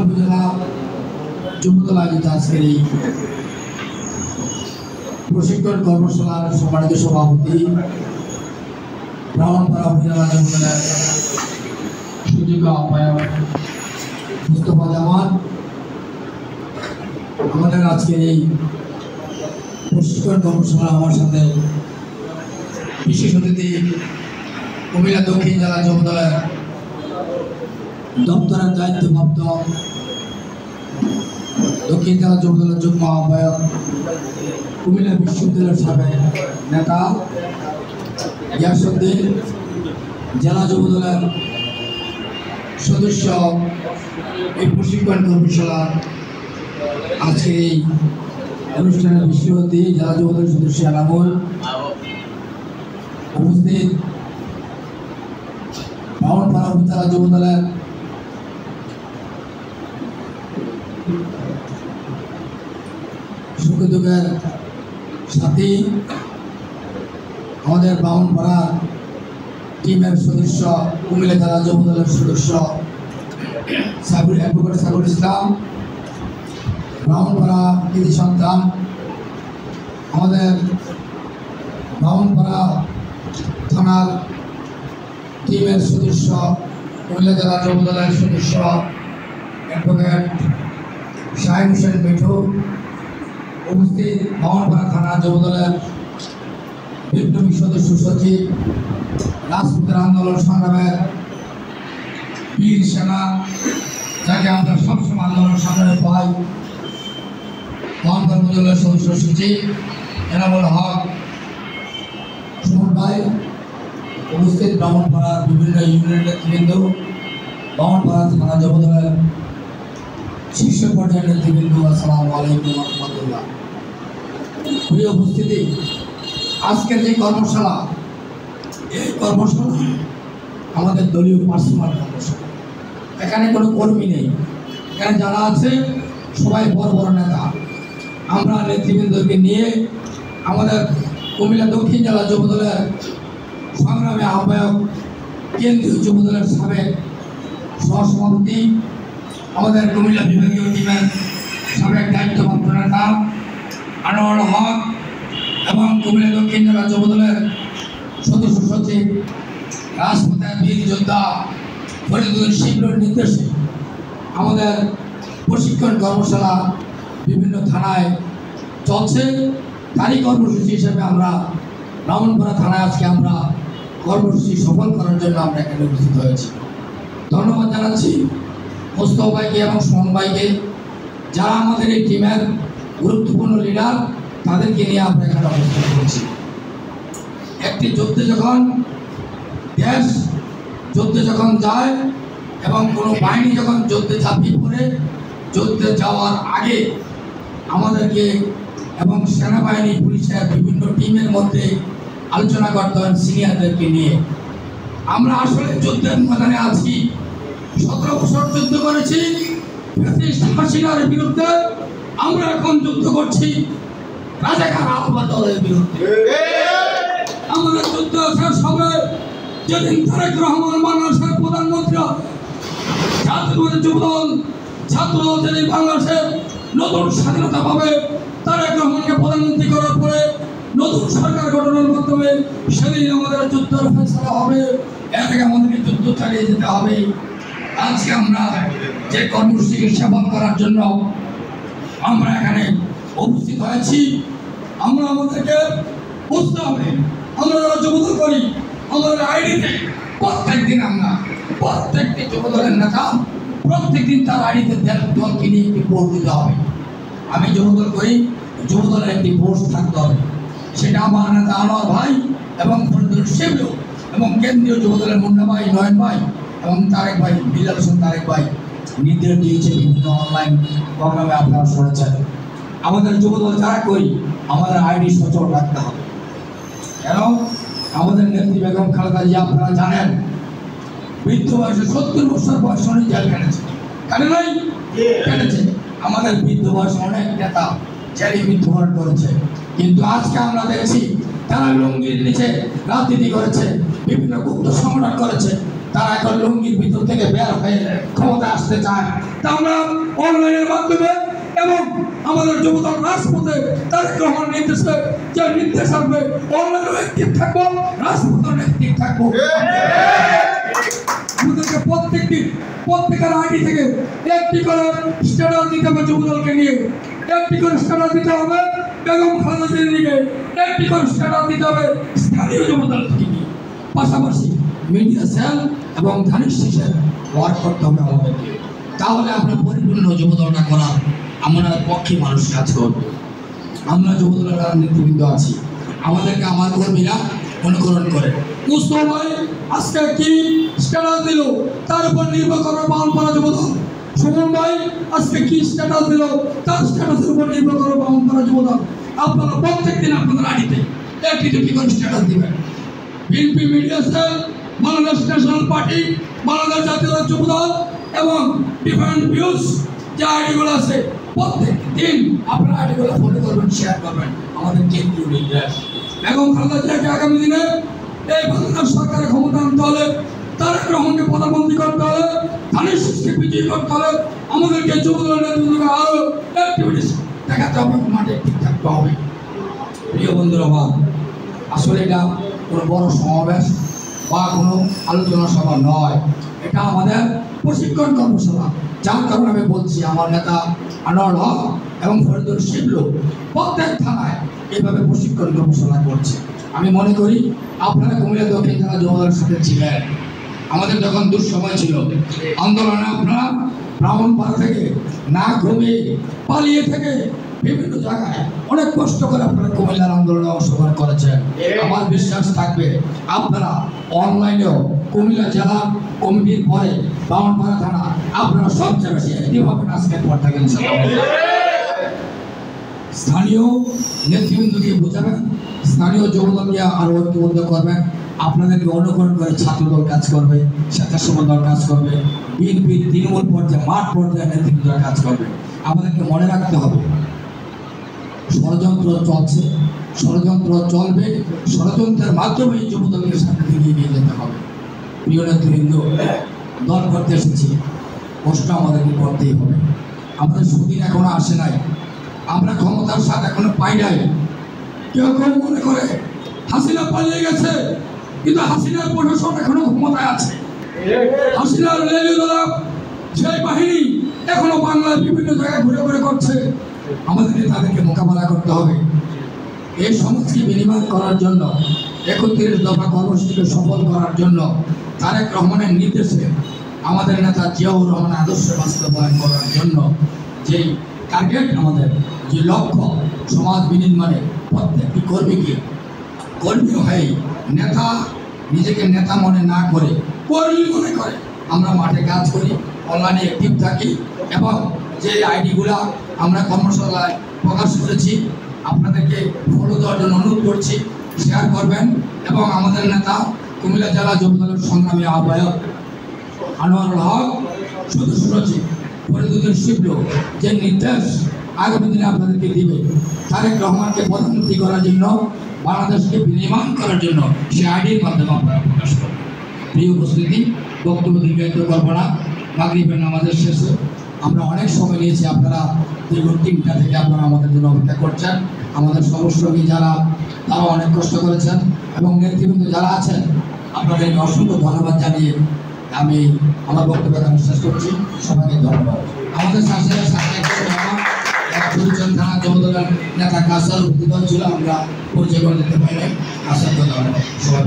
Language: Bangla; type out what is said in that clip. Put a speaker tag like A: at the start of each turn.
A: উপজেলা যুবদল আয়োজিত আজকের এই প্রশিক্ষণ কর্মশালার সম্মানিত সভাপতি ব্রাহ্মণপাড়া উপজেলা যুবদলের সুযোগ্য আহ্বায়ক মুস্তফা জামান, আমাদের আজকের এই প্রশিক্ষণ কর্মশালা আমার সাথে বিশেষ অতিথি কুমিল্লা দক্ষিণ জেলা যুবদলের দপ্তরের দায়িত্বপ্রাপ্ত দক্ষিণ জেলা যুবদলের যুগ্ম আহ্বায়ক, কুমিল্লা বিশ্ববিদ্যালয়ের সাবেক নেতা গিয়াসউদ্দিন, জেলা যুবদলের সদস্য, এই প্রশিক্ষণ কর্মশালা আজকে এই অনুষ্ঠানের বিশেষ অতিথি জেলা যুবদলের সদস্য এনামুল, উপস্থিত ব্রাহ্মণপাড়া উপজেলা যুবদলের সুখে দুঃখের সাথী, আমাদের ব্রাহ্মণপাড়া টিমের সদস্য, কুমিল্লা জেলা যুবদলের সদস্য অ্যাডভোকেট সাইফুল ইসলাম, ব্রাহ্মণপাড়া কৃতি সন্তান, আমাদের ব্রাহ্মণপাড়া থানার টিমের সদস্য, কুমিল্লা জেলা যুবদলের সদস্য অ্যাডভোকেট শাহিন হোসেন মিঠু, উপস্থিত ব্রাহ্মণপাড়া থানা যুবদলের বিপ্লবী সদস্য সচিব, রাজপুতের আন্দোলন সংগ্রামের বীর সেনা, যাকে আমরা সবসময় আন্দোলন সংগ্রামে পাই, ব্রাহ্মণপাড়া উপজেলার সদস্য সচিব এনামুল হক সুমন ভাই, উপস্থিত ব্রাহ্মণপাড়ার বিভিন্ন ইউনিয়ন নেতৃবৃন্দ, ব্রাহ্মণপাড়া থানা যুবদলের শীর্ষ পর্যায়ের নেতৃবৃন্দ, আসসালামু আলাইকুম ওয়া রাহমাতুল্লাহ। প্রিয় উপস্থিতি, আজকের যে কর্মশালা, এই কর্মশালা আমাদের দলীয় পার্সোনাল কর্মশালা। এখানে কোনো কর্মী নেই, এখানে যারা আছে সবাই বড় বড় নেতা। আমরা নেতৃবৃন্দকে নিয়ে আমাদের কুমিল্লা দক্ষিণ জেলা যুবদলের সংগ্রামী আহ্বায়ক, কেন্দ্রীয় যুবদলের সাবেক সহসভাপতি, আমাদের কুমিল্লা বিভাগীয় টিমের সাবেক দায়িত্বপ্রাপ্ত নেতা আনোয়ার হক এবং কুমিল্লা দক্ষিণ জেলা যুবদলের সদস্য সচিব রাজপথের বীর যোদ্ধা ফরিদুল শিবর নির্দেশে আমাদের প্রশিক্ষণ কর্মশালা বিভিন্ন থানায় চলছে। তারই কর্মসূচি হিসেবে আমরা ব্রাহ্মণপাড়া থানায় আজকে আমরা কর্মসূচি সফল করার জন্য আমরা এখানে উপস্থিত হয়েছি। ধন্যবাদ জানাচ্ছি মোস্তফা ভাইকে এবং সুমন ভাইকে, যারা আমাদের এই টিমের গুরুত্বপূর্ণ লিডার, তাদেরকে নিয়ে আমরা এখানে অবস্থান করছি। একটি যুদ্ধে যখন দেশ যুদ্ধে যখন যায় এবং কোনো বাহিনী যখন যুদ্ধে ঝাঁপিয়ে পড়ে, যুদ্ধে যাওয়ার আগে আমাদেরকে এবং সেনাবাহিনী পুলিশের বিভিন্ন টিমের মধ্যে আলোচনা করতে হয় সিনিয়রদেরকে নিয়ে। আমরা আসলে যুদ্ধের ময়দানে আছি, 17 বছর যুদ্ধ করেছি ফ্যাসিস্ট হাসিনার বিরুদ্ধে, আমরা এখন যুদ্ধ করছি রাজাকার আলবদর দলের বিরুদ্ধে। আমাদের যুদ্ধ শেষ হবে যেদিন তারেক রহমান বাংলাদেশের প্রধানমন্ত্রী, জাতীয় যুবদল ছাত্রদল যেদিন বাংলাদেশে নতুন স্বাধীনতা পাবে, তারেক রহমানকে প্রধানমন্ত্রী করার পরে নতুন সরকার গঠনের মাধ্যমে সেদিন আমাদের যুদ্ধের ফেসলা হবে। এর আগে আমাদেরকে যুদ্ধ চালিয়ে যেতে হবে। আজকে আমরা যে কর্মসূচিকে সেবন করার জন্য আমরা এখানে উপস্থিত হয়েছি, আমরা আমাদেরকে বুঝতে হবে, আমরা যারা যুবদল করি আমাদের আইডিতে প্রত্যেকদিন আমরা প্রত্যেকটি যুবদলের নেতা প্রত্যেকদিন তার আইডিতে দলকে নিয়ে একটি পোস্ট দিতে হবে। আমি যুবদল করি, যুবদলের একটি পোস্ট থাকতে হবে। সেটা আমার নেতা আনোয়ার ভাই এবং ফরিদুল শিবলু এবং কেন্দ্রীয় যুবদলের মুন্না ভাই, নয়ন ভাই এবং তারেক ভাই, বিলাল হোসেন তারেক ভাই নির্দেশ দিয়েছে। বিভিন্ন অনলাইন প্রোগ্রামে আপনারা শুনেছেন। আমাদের যুবদল যারা করি আমাদের আইডি সচল রাখতে হবে। কেন? আমাদের নেত্রী বেগম খালেদা জিয়া আপনারা জানেন বৃদ্ধ বয়সে 70 বছর বয়সে অনেক জেল কেটেছে, কেন নাই কেটেছে। আমাদের বৃদ্ধ বয়সে অনেক নেতা জেলে মৃত্যুবরণ করেছে, কিন্তু আজকে আমরা দেখছি তারা লুঙ্গির নিচে রাজনীতি করেছে, বিভিন্ন গুপ্ত সংগঠন করেছে, তারা এখন লুঙ্গির ভিতর থেকে বের হয়ে ক্ষমতা আসতে চায়। তা আমরা অনলাইনের মাধ্যমে এবং আমাদের যুবদল রাজপথে তারেক রহমান নির্দেশে যে নির্দেশ আসবে অনলাইনও অ্যাক্টিভ থাকবো, রাজপথেও অ্যাক্টিভ থাকবো। আমাদেরকে প্রত্যেকের আইডি থেকে একটি করে স্ট্যাটাস দিতে হবে, যুবদলকে নিয়ে একটি করে স্ট্যাটাস দিতে হবে, বেগম খালেদা জিয়ার দিকে একটি করে স্ট্যাটাস দিতে হবে স্থানীয় যুবদলকে নিয়ে। পাশাপাশি মিডিয়া সেল এবং ধানের শীষের ওয়ার্ক করতে হবে আমাদেরকে। তাহলে আমরা পরিপূর্ণ যুবদলটা করার আমরা পক্ষে মানুষ কাজ করবে। আমরা যুবদলের নেতৃবৃন্দ আছি, আমাদেরকে আমার কর্মীরা অনুকরণ করে। মুস্তফা ভাই আজকে কি স্ট্যাটাস দিল তার উপর নির্ভর করে বামপাড়া যুবদল। সুমন ভাই আজকে কি স্ট্যাটাস দিল তার স্ট্যাটাসের উপর নির্ভর করে বামপাড়া যুবদল। আপনারা প্রত্যেক দিন আপনাদের আইডিতে একটি দুটি করে স্ট্যাটাস দিবেন। BNP media cell, Bangladesh national party, Bangladesh জাতীয় যুবদল এবং ডিফারেন্ট ভিউজ যে আইডিগুলো আছে প্রত্যেক দিন আপনারা আইডিগুলো ফলো করবেন, শেয়ার করবেন। আমাদের কেন্দ্রীয় নির্দেশ বেগম খালেদা জিয়াকে আগামী দিনে এই বাংলাদেশ সরকারের ক্ষমতা আনতে হলে, তারেক রহমানকে প্রধানমন্ত্রী করতে হলে, ধানের শীষকে বিজয়ী করতে হলে আমাদেরকে যুবদলের নেতৃত্বকে আরও অ্যাক্টিভিটিস দেখাতে হবে, মাঠে ঠিক থাকতে হবে। প্রিয় বন্ধুরা, আসলে এটা কোনো বড় সমাবেশ বা কোনো আলোচনা সভা নয়, এটা আমাদের প্রশিক্ষণ কর্মশালা। যার কারণে আমি বলছি আমার নেতা আনোয়ার হক এবং ফরিদুল শিবলু প্রত্যেক থানায় এইভাবে প্রশিক্ষণ কর্মশালা করছে। আমি মনে করি আপনারা কুমিল্লা দক্ষিণ জেলা যুবদলের সাথে ছিলেন। আমাদের যখন দুঃসময় ছিল আন্দোলনে, আপনারা ব্রাহ্মণপাড়া থেকে না ঘুমিয়ে পালিয়ে থেকে বিভিন্ন জায়গায় অনেক কষ্ট করে আপনারা কুমিল্লার আন্দোলনে অংশগ্রহণ করেছেন। আমার বিশ্বাস থাকবে আপনারা অনলাইনেও কুমিল্লা জেলা কমিটির পরে ব্রাহ্মণপাড়া থানা আপনারা সবচেয়ে বেশি অ্যাক্টিভ হবেন আজকের পর থেকে। স্থানীয় নেতৃবৃন্দকে বোঝাবেন, স্থানীয় যুবদলকে আরও ঐক্যবদ্ধ করবেন। আপনাদেরকে অনুকরণ করে ছাত্রদল কাজ করবে, স্বেচ্ছাসেবক দল কাজ করবে, বিএনপির তৃণমূল পর্যায়ে মাঠ পর্যায়ে নেতৃবৃন্দরা কাজ করবে। আমাদেরকে মনে রাখতে হবে ষড়যন্ত্র চলছে, ষড়যন্ত্র চলবে, ষড়যন্ত্রের মাধ্যমে যুবদলকে সামনে দিকে এগিয়ে যেতে হবে। প্রিয় নেতৃবৃন্দ, দল করতে এসেছি, কষ্ট আমাদেরকে করতেই হবে। আমাদের সুদিন এখনো আসে নাই, আমরা ক্ষমতার স্বাদ এখনো পাই নাই। কেউ কেউ মনে করে হাসিনা পালিয়ে গেছে, কিন্তু হাসিনার প্রশাসন এখনো ক্ষমতায় আছে। হাসিনার লেলিদলা সেই বাহিনী এখনো বাংলার বিভিন্ন জায়গায় ঘুরে ঘুরে করছে। আমাদেরকে তাদেরকে মোকাবেলা করতে হবে। এই সমাজকে বিনিময় করার জন্য ৩১ দফা কর্মসূচিকে সফল করার জন্য তারেক রহমানের নির্দেশে আমাদের নেতা জিয়াউর রহমানের আদর্শ বাস্তবায়ন করার জন্য যেই টার্গেট, আমাদের যে লক্ষ্য, সমাজ বিনির্মাণে প্রত্যেকটি কর্মীকে কর্মী হয়ে নেতা, নিজেকে নেতা মনে না করে কর্মী মনে করে আমরা মাঠে কাজ করি, অনলাইনে অ্যাক্টিভ থাকি এবং যে আইডিগুলা আমরা কর্মশালায় প্রকাশ করেছি আপনাদেরকে ফলো দেওয়ার জন্য অনুরোধ করছি, শেয়ার করবেন। এবং আমাদের নেতা কুমিল্লা জেলা যুবদলের সংগ্রামী আহ্বায়ক আনোয়ার হক, সদস্য সচিব ফরিদুল শিবলু যে নির্দেশ আগামী দিনে আপনাদেরকে দিবে তারেক রহমানকে প্রধানমন্ত্রী করার জন্য, বাংলাদেশকে বিনির্মাণ করার জন্য সে আইডির মাধ্যমে আপনারা প্রকাশ করবেন। প্রিয় উপস্থিতি, বক্তব্য দীর্ঘায়িত করব না। মাগরিবের নামাজের শেষে আমরা অনেক সময় নিয়েছি, আপনারা দীর্ঘ 3টা থেকে আপনারা আমাদের জন্য অপেক্ষা করছেন। আমাদের সহকর্মী যারা, তারা অনেক কষ্ট করেছেন এবং নেতৃবৃন্দ যারা আছেন, আপনাদের অসংখ্য ধন্যবাদ জানিয়ে আমি আমার বক্তব্য এখানে শেষ করছি। সবাইকে ধন্যবাদ। আমাদের সাথে পরিচয় থানা যুবদলের নেতা কাসার উপস্থিত ছিল, আমরা পরিচয় করে দিতে পারি। আশা করি সবাই